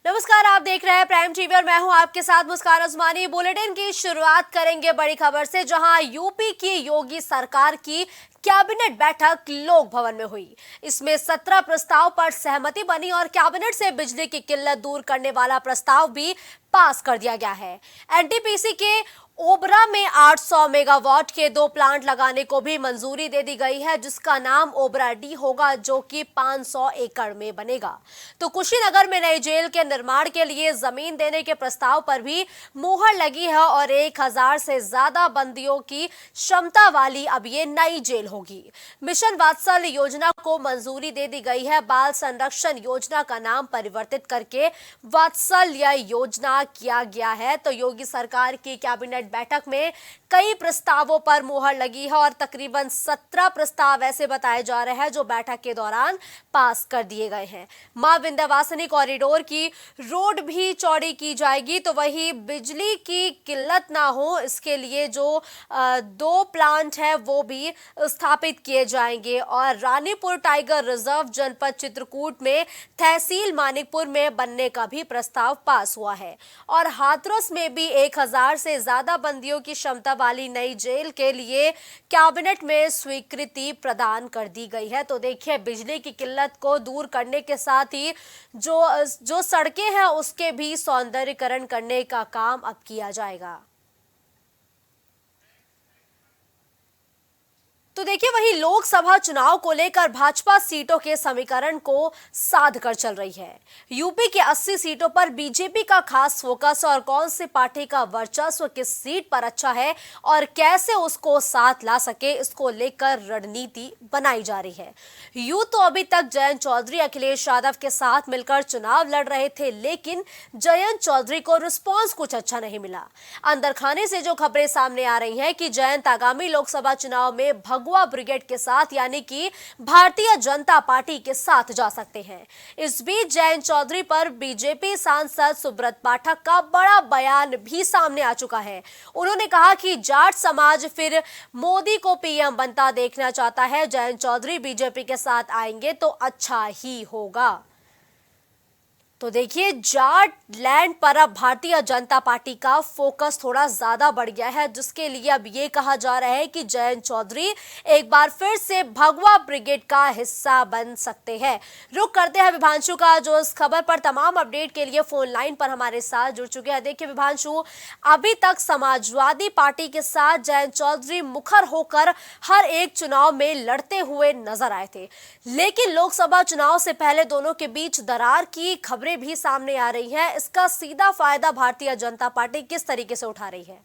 नमस्कार, आप देख रहे हैं प्राइम टीवी और मैं हूं आपके साथ मुस्कान उस्मानी। बुलेटिन की शुरुआत करेंगे बड़ी खबर से, जहां यूपी की योगी सरकार की कैबिनेट बैठक लोक भवन में हुई। इसमें 17 प्रस्ताव पर सहमति बनी और कैबिनेट से बिजली की किल्लत दूर करने वाला प्रस्ताव भी पास कर दिया गया है। एनटीपीसी के ओबरा में 800 मेगावाट के 2 प्लांट लगाने को भी मंजूरी दे दी गई है, जिसका नाम ओबरा डी होगा, जो कि 500 एकड़ में बनेगा। तो कुशीनगर में नई जेल के निर्माण के लिए जमीन देने के प्रस्ताव पर भी मुहर लगी है और 1000 से ज्यादा बंदियों की क्षमता वाली अब ये नई जेल होगी। मिशन वात्सल्य योजना को मंजूरी दे दी गई है। बाल संरक्षण योजना का नाम परिवर्तित करके वात्सल्य योजना किया गया है। तो योगी सरकार की कैबिनेट बैठक में कई प्रस्तावों पर मुहर लगी है और तकरीबन 17 प्रस्ताव ऐसे बताए जा रहे हैं जो बैठक के दौरान पास कर दिए गए हैं। मां विंध्यवासिनी कॉरिडोर की रोड भी चौड़ी की जाएगी। तो वही बिजली की किल्लत ना हो, इसके लिए जो 2 प्लांट है वो भी स्थापित किए जाएंगे। और रानीपुर टाइगर रिजर्व जनपद चित्रकूट में तहसील मानिकपुर में बनने का भी प्रस्ताव पास हुआ है। और हाथरस में भी 1000 से ज्यादा बंदियों की क्षमता वाली नई जेल के लिए कैबिनेट में स्वीकृति प्रदान कर दी गई है। तो देखिए, बिजली की किल्लत को दूर करने के साथ ही जो सड़कें हैं उसके भी सौंदर्यीकरण करने का काम अब किया जाएगा। तो देखिए, वही लोकसभा चुनाव को लेकर भाजपा सीटों के समीकरण को साध कर चल रही है। यूपी के 80 सीटों पर बीजेपी का खास फोकस और कौन सी पार्टी का वर्चस्व किस सीट पर अच्छा है और कैसे उसको साथ ला सके, इसको लेकर रणनीति बनाई जा रही है। यूं तो अभी तक जयंत चौधरी अखिलेश यादव के साथ मिलकर चुनाव लड़ रहे थे, लेकिन जयंत चौधरी को रिस्पॉन्स कुछ अच्छा नहीं मिला। अंदर खाने से जो खबरें सामने आ रही हैं कि जयंत आगामी लोकसभा चुनाव में भगवा ब्रिगेड के साथ यानी कि भारतीय जनता पार्टी के साथ जा सकते हैं। इस बीच जयंत चौधरी पर बीजेपी सांसद सुब्रत पाठक का बड़ा बयान भी सामने आ चुका है। उन्होंने कहा कि जाट समाज फिर मोदी को पीएम बनता देखना चाहता है। जयंत चौधरी बीजेपी के साथ आएंगे तो अच्छा ही होगा। तो देखिए, जाट लैंड पर अब भारतीय जनता पार्टी का फोकस थोड़ा ज्यादा बढ़ गया है, जिसके लिए अब ये कहा जा रहा है कि जयंत चौधरी एक बार फिर से भगवा ब्रिगेड का हिस्सा बन सकते हैं। रुक करते हैं विभांशु का, जो इस खबर पर तमाम अपडेट के लिए फोन लाइन पर हमारे साथ जुड़ चुके हैं। देखिए विभांशु, अभी तक समाजवादी पार्टी के साथ जयंत चौधरी मुखर होकर हर एक चुनाव में लड़ते हुए नजर आए थे, लेकिन लोकसभा चुनाव से पहले दोनों के बीच दरार की खबरें भी सामने आ रही है। इसका सीधा फायदा भारतीय जनता पार्टी किस तरीके से उठा रही है?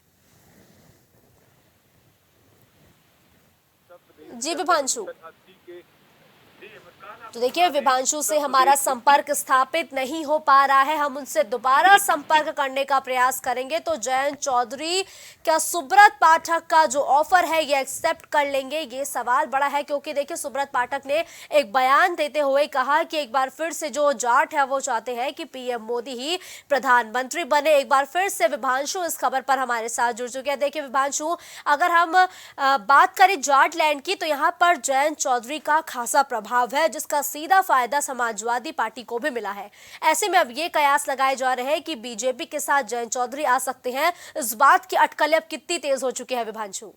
जी विभांशु। तो देखिए, विभांशु से हमारा संपर्क स्थापित नहीं हो पा रहा है, हम उनसे दोबारा संपर्क करने का प्रयास करेंगे। तो जयंत चौधरी क्या सुब्रत पाठक का जो ऑफर है ये एक्सेप्ट कर लेंगे, ये सवाल बड़ा है। क्योंकि देखिए, सुब्रत पाठक ने एक बयान देते हुए कहा कि एक बार फिर से जो जाट है वो चाहते हैं कि पीएम मोदी ही प्रधानमंत्री बने। एक बार फिर से विभांशु इस खबर पर हमारे साथ जुड़ चुके हैं। देखिए विभांशु, अगर हम बात करें जाट लैंड की, तो यहाँ पर जयंत चौधरी का खासा प्रभाव है, जिसका सीधा फायदा समाजवादी पार्टी को भी मिला है। ऐसे में अब ये कयास लगाए जा रहे हैं कि बीजेपी के साथ जयंत चौधरी आ सकते हैं। इस बात की अटकलें अब कितनी तेज हो चुकी है विभांशु?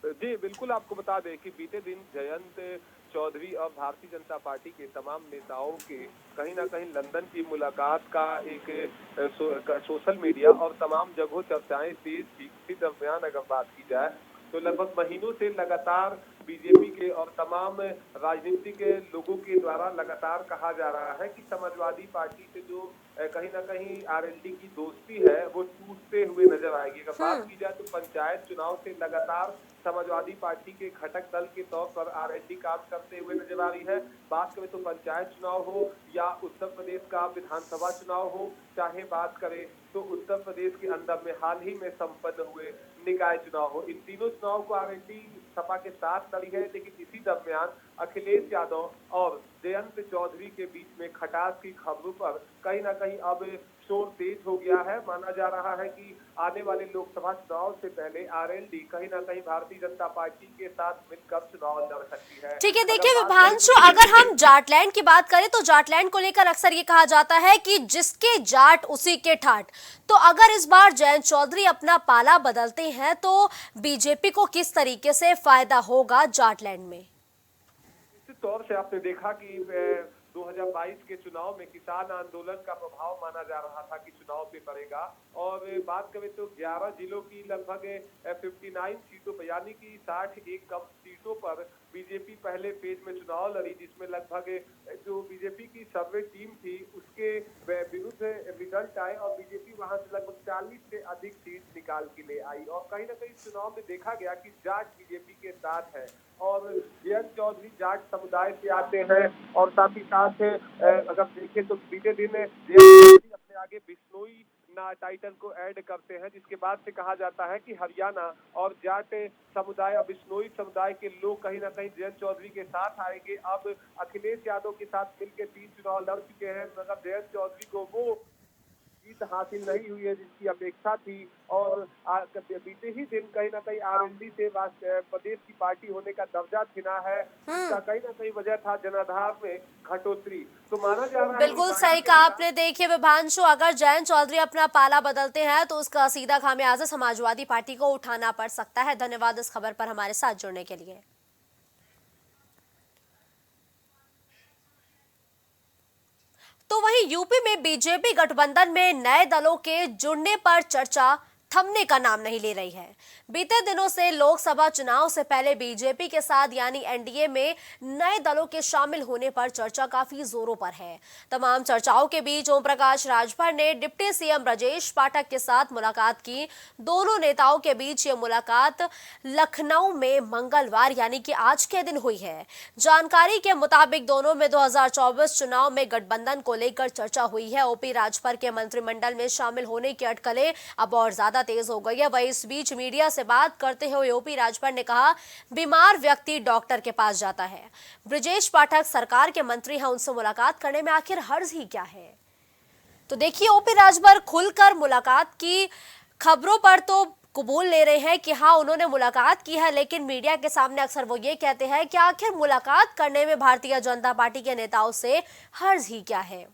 जी बिल्कुल, आपको बता दें कि बीते दिन जयंत चौधरी और भारतीय जनता पार्टी के तमाम नेताओं के कहीं ना कहीं लंदन की मुलाकात का एक सोशल मीडिया और तमाम जगहों चर्चाएं तेज थी। इसी दरमियान अगर बात की जाए तो लगभग महीनों से लगातार बीजेपी के और तमाम राजनीतिक लोगों के द्वारा लगातार कहा जा रहा है कि समाजवादी पार्टी से जो कहीं ना कहीं आरएलडी की दोस्ती है वो टूटते हुए नजर आएगी। अगर बात की जाए तो पंचायत चुनाव से लगातार समाजवादी पार्टी के घटक दल के तौर पर आरएलडी काम करते हुए नजर आ रही है। बात करें तो पंचायत चुनाव हो या उत्तर प्रदेश का विधानसभा चुनाव हो, चाहे बात करें तो उत्तर प्रदेश के अंदर में हाल ही में संपन्न हुए निकाय चुनाव हो, इन तीनों चुनाव को आरएलडी सपा के साथ लड़ी है। लेकिन इसी दरमियान अखिलेश यादव और जयंत चौधरी के बीच में खटास की खबरों पर कहीं ना कहीं अब शोर तेज हो गया है। माना जा रहा है कि आने वाले लोकसभा चुनाव से पहले आरएलडी कहीं ना कहीं भारतीय जनता पार्टी के साथ मिलकर चुनाव लड़ सकती है। ठीक है, अगर देखिए बात करें विभांशु, अगर हम जाटलैंड की बात करें तो जाटलैंड को लेकर अक्सर ये कहा जाता है कि जिसके जाट उसी के ठाट। तो अगर इस बार जयंत चौधरी अपना पाला बदलते हैं तो बीजेपी को किस तरीके से फायदा होगा जाटलैंड में? निश्चित तौर से आपने देखा कि 2022 के चुनाव में किसान आंदोलन का प्रभाव माना जा रहा था कि चुनाव पे पड़ेगा। और बात करें तो 11 जिलों की लगभग 59 सीटों पर, यानी कि 61 कम सीटों पर बीजेपी पहले फेज में चुनाव लड़ी, जिसमें लगभग जो बीजेपी की सर्वे टीम थी उसके विरुद्ध रिजल्ट आए और बीजेपी वहां से लगभग 40 से अधिक सीट निकाल के ले आई। और कहीं ना कहीं चुनाव में देखा गया कि जाट बीजेपी के साथ है और जयंत चौधरी जाट समुदाय से आते हैं। और साथ ही साथ अगर देखें तो बीते दिन जयंत चौधरी अपने आगे बिश्नोई ना टाइटल को ऐड करते हैं, जिसके बाद से कहा जाता है कि हरियाणा और जाट समुदाय और बिश्नोई समुदाय के लोग कहीं ना कहीं जयंत चौधरी के साथ आएंगे। अब अखिलेश यादव के साथ मिलकर 3 चुनाव लड़ चुके हैं, मगर जयंत चौधरी को वो जीत हासिल नहीं हुई है जिसकी अपेक्षा थी। और बीते ही दिन कहीं ना कहीं आरएलडी से प्रदेश की पार्टी होने का दर्जा छिना है, इसका कहीं ना कहीं वजह था जनाधार में घटोतरी। तो माना जा रहा है बिल्कुल सही कहा आपने। देखिए विभांशु, अगर जयंत चौधरी अपना पाला बदलते हैं तो उसका सीधा खामियाजा समाजवादी पार्टी को उठाना पड़ सकता है। धन्यवाद इस खबर पर हमारे साथ जुड़ने के लिए। तो वहीं यूपी में बीजेपी गठबंधन में नए दलों के जुड़ने पर चर्चा थमने का नाम नहीं ले रही है। बीते दिनों से लोकसभा चुनाव से पहले बीजेपी के साथ यानी एनडीए में नए दलों के शामिल होने पर चर्चा काफी जोरों पर है। तमाम चर्चाओं के बीच ओम प्रकाश राजभर ने डिप्टी सीएम ब्रजेश पाठक के साथ मुलाकात की। दोनों नेताओं के बीच ये मुलाकात लखनऊ में मंगलवार यानी कि आज के दिन हुई है। जानकारी के मुताबिक दोनों में 2024 चुनाव में गठबंधन को लेकर चर्चा हुई है। ओपी राजभर के मंत्रिमंडल में शामिल होने की अटकलें अब और ज्यादा तेज हो गई है। वही इस बीच मीडिया से बात करते हुए ओपी राजभर ने कहा, बीमार व्यक्ति डॉक्टर के पास जाता है। ब्रजेश पाठक सरकार के मंत्री हैं, उनसे मुलाकात करने में आखिर हर्ज ही क्या है? तो देखिए ओपी राजभर खुलकर मुलाकात की खबरों पर तो कबूल ले रहे हैं कि हाँ उन्होंने मुलाकात की है, लेकिन मीडिया के सामने अक्सर वो ये कहते हैं कि आखिर मुलाकात करने में भारतीय जनता पार्टी के नेताओं से हर्ज ही क्या है।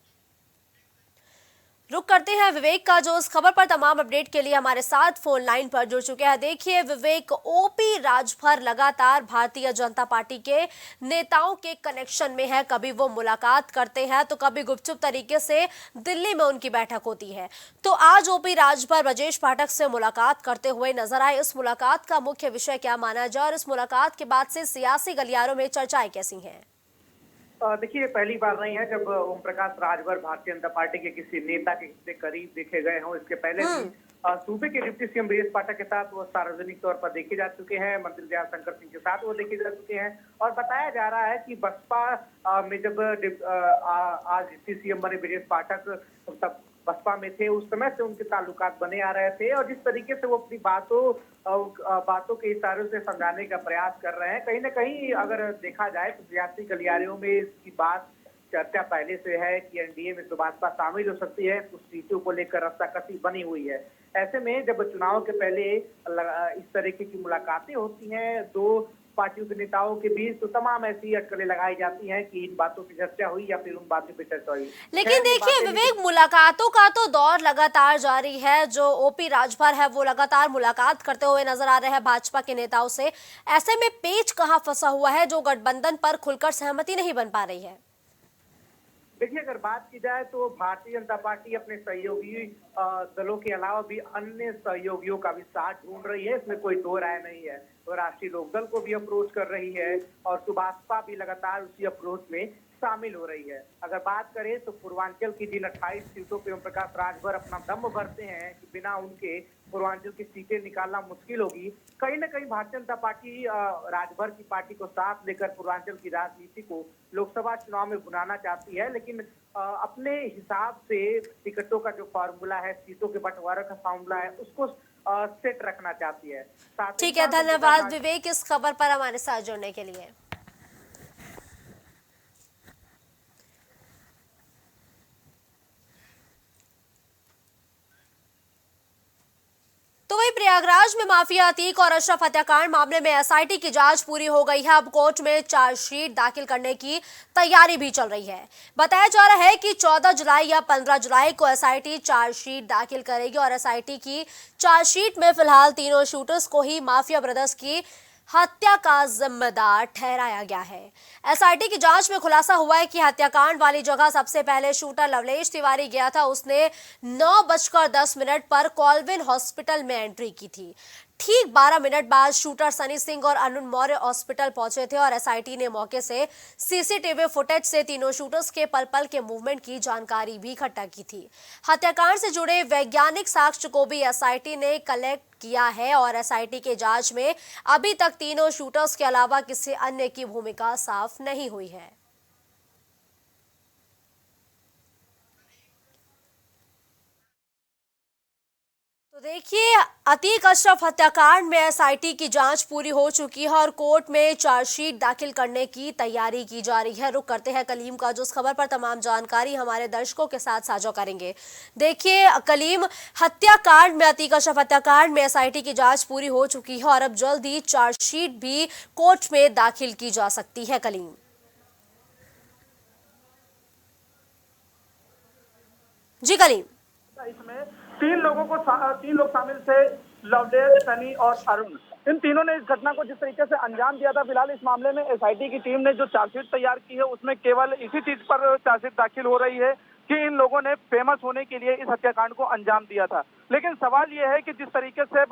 रुक करते हैं विवेक का, जो इस खबर पर तमाम अपडेट के लिए हमारे साथ फोन लाइन पर जुड़ चुके हैं। देखिए विवेक, ओपी राजभर लगातार भारतीय जनता पार्टी के नेताओं के कनेक्शन में है। कभी वो मुलाकात करते हैं तो कभी गुपचुप तरीके से दिल्ली में उनकी बैठक होती है। तो आज ओपी राजभर ब्रजेश पाठक से मुलाकात करते हुए नजर आए। इस मुलाकात का मुख्य विषय क्या माना जाए और इस मुलाकात के बाद से सियासी गलियारों में चर्चाएं कैसी हैं? देखिए पहली बार नहीं है जब ओम प्रकाश राजभर भारतीय जनता पार्टी के किसी नेता के कितने करीब देखे गए हों। इसके पहले भी सूबे के डिप्टी सीएम ब्रजेश पाठक के साथ वो सार्वजनिक तौर पर देखे जा चुके हैं। मंत्री दयाल शंकर सिंह के साथ वो देखे जा चुके हैं। और बताया जा रहा है कि बसपा में जब आज डिप्टी सीएम बने ब्रजेश पाठक तब बसपा में थे, उस समय से उनके ताल्लुकात बने आ रहे थे। और जिस तरीके से वो अपनी बातों के इशारों से समझाने का प्रयास कर रहे हैं, कहीं ना कहीं अगर देखा जाए तो सियासी गलियारों में इसकी बात चर्चा पहले से है कि एनडीए में तो भाजपा शामिल हो सकती है। कुछ सीटों को लेकर रस्साकसी बनी हुई है। ऐसे में जब चुनाव के पहले इस तरीके की मुलाकातें होती हैं दो पार्टियों के नेताओं के बीच, तो तमाम ऐसी अटकलें लगाई जाती हैं कि इन बातों की चर्चा हुई या फिर उन बातों पे चर्चा हुई। लेकिन देखिए विवेक, मुलाकातों का तो दौर लगातार जारी है। जो ओपी राजभर है वो लगातार मुलाकात करते हुए नजर आ रहे हैं भाजपा के नेताओं से। ऐसे में पेच कहां फंसा हुआ है जो गठबंधन पर खुलकर सहमति नहीं बन पा रही है? देखिए अगर बात की जाए तो भारतीय जनता पार्टी अपने सहयोगी दलों के अलावा भी अन्य सहयोगियों का भी साथ ढूंढ रही है, इसमें कोई दो राय नहीं है। तो राष्ट्रीय लोकदल को भी अप्रोच कर रही है और सुभाषपा भी लगातार उसी अप्रोच में शामिल हो रही है। अगर बात करें तो पूर्वांचल की जिन 28 सीटों पे ओम प्रकाश राजभर अपना दम भरते हैं कि बिना उनके पूर्वांचल की सीटें निकालना मुश्किल होगी। कहीं ना कहीं भारतीय जनता पार्टी राजभर की पार्टी को साथ लेकर पूर्वांचल की राजनीति को लोकसभा चुनाव में बुलाना चाहती है, लेकिन अपने हिसाब से टिकटों का जो फॉर्मूला है, सीटों के बंटवारे का फॉर्मूला है, उसको सेट रखना चाहती है। ठीक है, धन्यवाद विवेक इस खबर पर हमारे साथ जुड़ने के लिए। प्रयागराज में माफिया अतीक और अशरफ हत्याकांड मामले में एसआईटी की जांच पूरी हो गई है। अब कोर्ट में चार्जशीट दाखिल करने की तैयारी भी चल रही है। बताया जा रहा है कि 14 जुलाई या 15 जुलाई को एसआईटी चार्जशीट दाखिल करेगी और एसआईटी की चार्जशीट में फिलहाल तीनों शूटर्स को ही माफिया ब्रदर्स की हत्या का जिम्मेदार ठहराया गया है। एसआईटी की जांच में खुलासा हुआ है कि हत्याकांड वाली जगह सबसे पहले शूटर लवलेश तिवारी गया था। उसने 9:10 पर कॉलविन हॉस्पिटल में एंट्री की थी। ठीक 12 मिनट बाद शूटर सनी सिंह और अरुण मौर्य हॉस्पिटल पहुंचे थे और एसआईटी ने मौके से सीसीटीवी फुटेज से तीनों शूटर्स के पल पल के मूवमेंट की जानकारी भी इकट्ठा की थी। हत्याकांड से जुड़े वैज्ञानिक साक्ष्य को भी एसआईटी ने कलेक्ट किया है और एसआईटी के जांच में अभी तक तीनों शूटर्स के अलावा किसी अन्य की भूमिका साफ नहीं हुई है। तो देखिए, अतीक अशरफ हत्याकांड में एसआईटी की जांच पूरी हो चुकी है और कोर्ट में चार्जशीट दाखिल करने की तैयारी की जा रही है। रुक करते हैं कलीम का, जो इस खबर पर तमाम जानकारी हमारे दर्शकों के साथ साझा करेंगे। देखिए कलीम, हत्याकांड में अतीक अशरफ हत्याकांड में एसआईटी की जांच पूरी हो चुकी है और अब जल्द ही चार्जशीट भी कोर्ट में दाखिल की जा सकती है। कलीम जी। कलीम, इसमें तीन लोग शामिल थे, लवलेश, सनी और अरुण। इन तीनों ने इस घटना को जिस तरीके से अंजाम दिया था, फिलहाल इस मामले में एसआईटी की टीम ने जो चार्जशीट तैयार की है उसमें केवल इसी चीज पर चार्जशीट दाखिल हो रही है कि इन लोगों ने फेमस होने के लिए इस हत्याकांड को अंजाम दिया था। लेकिन सवाल यह है कि जिस तरीके से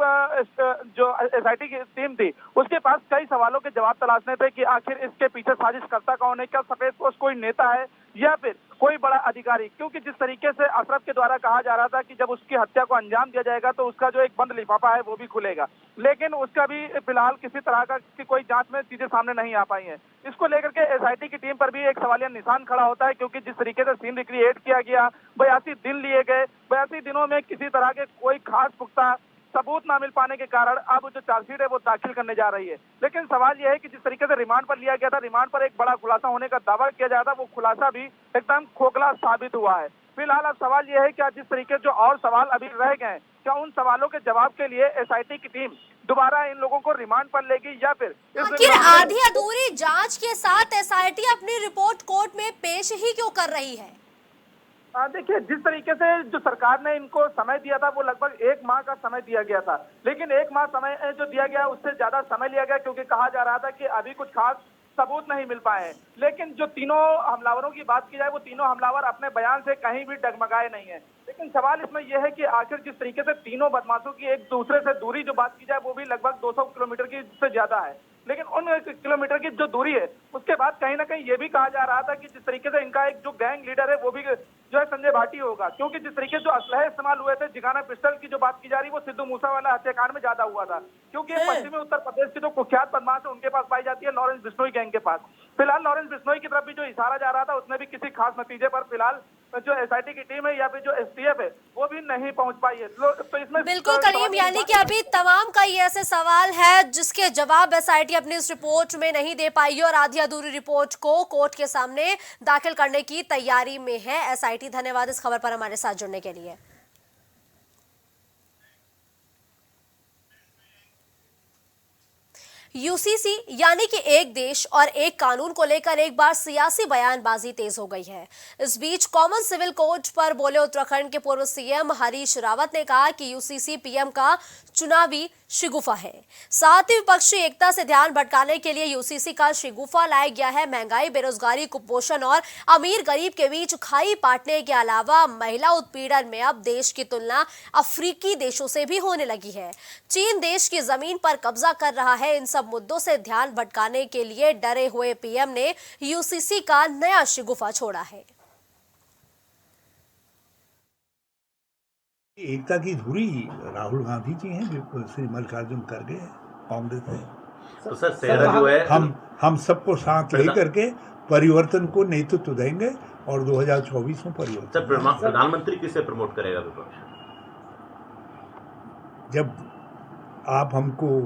जो एसआईटी की टीम थी उसके पास कई सवालों के जवाब तलाशने थे कि आखिर इसके पीछे साजिश करता कौन है, क्या सफेद पोस्ट कोई नेता है या फिर कोई बड़ा अधिकारी। क्योंकि जिस तरीके से अशरफ के द्वारा कहा जा रहा था कि जब उसकी हत्या को अंजाम दिया जाएगा तो उसका जो एक बंद लिफाफा है वो भी खुलेगा, लेकिन उसका भी फिलहाल किसी तरह का कोई जांच में चीजें सामने नहीं आ पाई हैं। इसको लेकर के एसआईटी की टीम पर भी एक सवालिया निशान खड़ा होता है, क्योंकि जिस तरीके से सीन रिक्रिएट किया गया, 82 दिन लिए गए, 82 दिनों में किसी तरह के कोई खास पुख्ता सबूत ना मिल पाने के कारण अब जो चार्जशीट है वो दाखिल करने जा रही है। लेकिन सवाल यह है कि जिस तरीके से रिमांड पर लिया गया था, रिमांड पर एक बड़ा खुलासा होने का दावा किया जा रहा था, वो खुलासा भी एकदम खोखला साबित हुआ है। फिलहाल अब सवाल यह है कि जिस तरीके जो और सवाल अभी रह गए, क्या उन सवालों के जवाब के लिए एसआईटी की टीम दोबारा इन लोगों को रिमांड पर लेगी या फिर आखिर आधी अधूरी जांच के साथ एसआईटी अपनी रिपोर्ट कोर्ट में पेश ही क्यों कर रही है? देखिए, जिस तरीके से जो सरकार ने इनको समय दिया था वो लगभग 1 माह का समय दिया गया था, लेकिन 1 माह समय जो दिया गया उससे ज्यादा समय लिया गया, क्योंकि कहा जा रहा था कि अभी कुछ खास सबूत नहीं मिल पाए हैं। लेकिन जो तीनों हमलावरों की बात की जाए, वो तीनों हमलावर अपने बयान से कहीं भी डगमगाए नहीं है। लेकिन सवाल इसमें यह है कि आखिर जिस तरीके से तीनों बदमाशों की एक दूसरे से दूरी जो बात की जाए वो भी लगभग 200 किलोमीटर की से ज्यादा है, लेकिन उन किलोमीटर की जो दूरी है उसके बाद कहीं ना कहीं ये भी कहा जा रहा था कि जिस तरीके से इनका एक जो गैंग लीडर है वो भी जो है संजय भाटी होगा, क्योंकि जिस तरीके से जो असलहे इस्तेमाल हुए थे, जिगाना पिस्टल की जो बात की जा रही है वो सिद्धू मूसा वाला हत्याकांड में ज्यादा हुआ था, क्योंकि पश्चिमी उत्तर प्रदेश की जो कुख्यात बदमाश है उनके पास पाई जाती है, लॉरेंस बिश्नोई गैंग के पास। फिलहाल लॉरेंस बिश्नोई की तरफ भी जो इशारा जा रहा था उसमें भी किसी खास नतीजे पर फिलहाल जो एसआईटी की टीम है या फिर जो एसटीएफ है वो भी नहीं पहुंच पाई है। तो इसमें बिल्कुल कलीम, यानी कि अभी तमाम का ये ऐसे सवाल है जिसके जवाब एसआईटी अपनी इस रिपोर्ट में नहीं दे पाई है और आधी अधूरी रिपोर्ट को कोर्ट के सामने दाखिल करने की तैयारी में है एसआईटी। धन्यवाद इस खबर पर हमारे साथ जुड़ने के लिए। यूसीसी यानी कि एक देश और एक कानून को लेकर एक बार सियासी बयानबाजी तेज हो गई है। इस बीच कॉमन सिविल कोड पर बोले उत्तराखंड के पूर्व सीएम हरीश रावत ने कहा कि यूसीसी पीएम का चुनावी शिगुफा है। साथ ही विपक्षी एकता से ध्यान भटकाने के लिए यूसीसी का शिगुफा लाया गया है। महंगाई, बेरोजगारी, कुपोषण और अमीर गरीब के बीच खाई बांटने के अलावा महिला उत्पीड़न में अब देश की तुलना अफ्रीकी देशों से भी होने लगी है। चीन देश की जमीन पर कब्जा कर रहा है। इन सब मुद्दों से ध्यान भटकाने के लिए डरे हुए पीएम ने यूसीसी का नया शिगुफा छोड़ा है। एकता की धुरी राहुल गांधी जी हैं, जो श्री मल्लिकार्जुन खड़गे कांग्रेस है। तो सर सेहरा जो है, हम सबको साथ लेकर के परिवर्तन को नेतृत्व देंगे और 2024 में परिवर्तन। सर प्रधानमंत्री किसे प्रमोट करेगा विपक्ष? जब आप हमको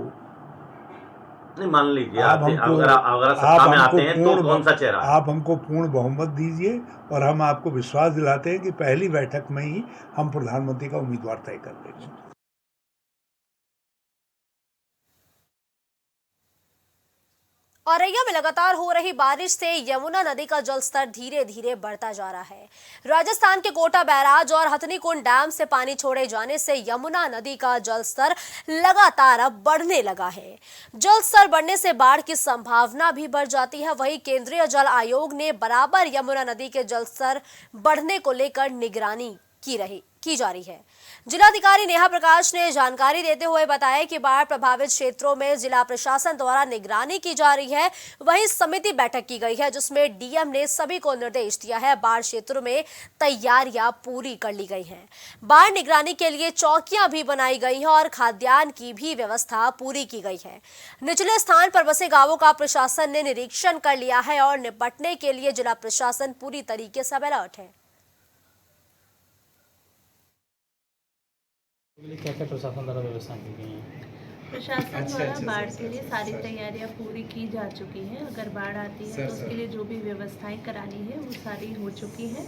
नहीं मान लीजिए अगर सत्ता में आते हैं तो कौन सा चेहरा? आप हमको पूर्ण बहुमत दीजिए और हम आपको विश्वास दिलाते हैं कि पहली बैठक में ही हम प्रधानमंत्री का उम्मीदवार तय कर देंगे। औरैया में लगातार हो रही बारिश से यमुना नदी का जलस्तर धीरे धीरे बढ़ता जा रहा है। राजस्थान के कोटा बैराज और हथनीकुंड डैम से पानी छोड़े जाने से यमुना नदी का जलस्तर लगातार अब बढ़ने लगा है। जलस्तर बढ़ने से बाढ़ की संभावना भी बढ़ जाती है। वहीं केंद्रीय जल आयोग ने बराबर यमुना नदी के जलस्तर बढ़ने को लेकर निगरानी की जा रही है। जिलाधिकारी नेहा प्रकाश ने जानकारी देते हुए बताया कि बाढ़ प्रभावित क्षेत्रों में जिला प्रशासन द्वारा निगरानी की जा रही है। वहीं समिति बैठक की गई है जिसमें डीएम ने सभी को निर्देश दिया है। बाढ़ क्षेत्रों में तैयारियां पूरी कर ली गई हैं। बाढ़ निगरानी के लिए चौकियां भी बनाई गई हैं और खाद्यान्न की भी व्यवस्था पूरी की गई है। निचले स्थान पर बसे गांवों का प्रशासन ने निरीक्षण कर लिया है और निपटने के लिए जिला प्रशासन पूरी तरीके से अलर्ट है। क्या क्या प्रशासन द्वारा व्यवस्था की गई है? प्रशासन द्वारा बाढ़ के लिए सारी तैयारियां पूरी की जा चुकी हैं। अगर बाढ़ आती है तो उसके लिए जो भी व्यवस्थाएं करानी है वो सारी हो चुकी हैं।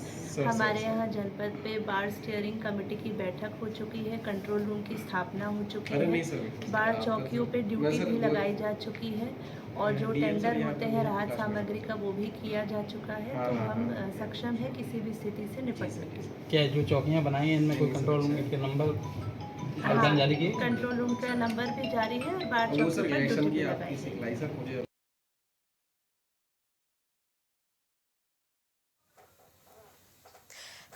हमारे यहाँ जनपद पे बाढ़ स्टीयरिंग कमेटी की बैठक हो चुकी है, कंट्रोल रूम की स्थापना हो चुकी है, बाढ़ चौकियों पे ड्यूटी भी लगाई जा चुकी है और जो टेंडर होते हैं राहत सामग्री का वो भी किया जा चुका है। तो हम सक्षम है किसी भी स्थिति से निपटने के। क्या जो चौकियाँ बनाई हैं इनमें कोई कंट्रोल रूम के नंबर जारी किए? कंट्रोल रूम का नंबर भी जारी है और बाढ़ चौकियों पर ड्यूटी भी लगाई है।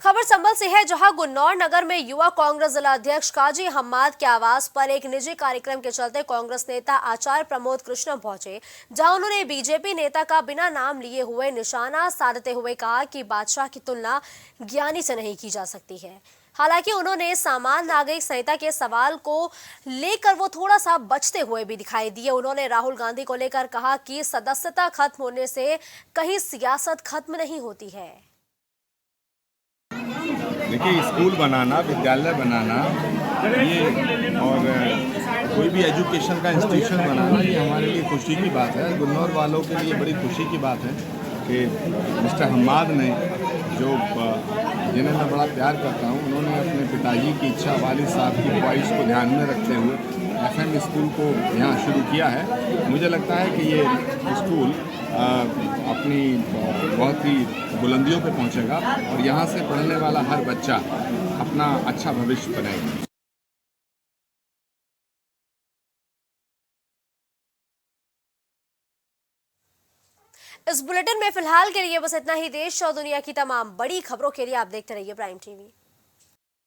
खबर संभल से है, जहां गुन्नौर नगर में युवा कांग्रेस जिला अध्यक्ष काजी हम्माद के आवास पर एक निजी कार्यक्रम के चलते कांग्रेस नेता आचार्य प्रमोद कृष्ण पहुंचे, जहां उन्होंने बीजेपी नेता का बिना नाम लिए हुए निशाना साधते हुए कहा कि बादशाह की तुलना ज्ञानी से नहीं की जा सकती है। हालांकि उन्होंने सामान्य नागरिक संहिता के सवाल को लेकर वो थोड़ा सा बचते हुए भी दिखाई दिए। उन्होंने राहुल गांधी को लेकर कहा कि सदस्यता खत्म होने से कहीं सियासत खत्म नहीं होती है। देखिए, स्कूल बनाना, विद्यालय बनाना, ये और कोई भी एजुकेशन का इंस्टीट्यूशन बनाना, ये हमारे लिए खुशी की बात है। गुन्नौर वालों के लिए बड़ी खुशी की बात है कि मिस्टर हम्माद ने, जो जिन्हें मैं बड़ा प्यार करता हूँ, उन्होंने अपने पिताजी की इच्छा, वालिद साहब की ख्वाहिश को ध्यान में रखते हुए FM स्कूल को यहाँ शुरू किया है। मुझे लगता है कि ये स्कूल अपनी बहुत ही बुलंदियों पे पहुंचेगा और यहाँ से पढ़ने वाला हर बच्चा अपना अच्छा भविष्य बनाएगा। इस बुलेटिन में फिलहाल के लिए बस इतना ही। देश और दुनिया की तमाम बड़ी खबरों के लिए आप देखते रहिए प्राइम टीवी।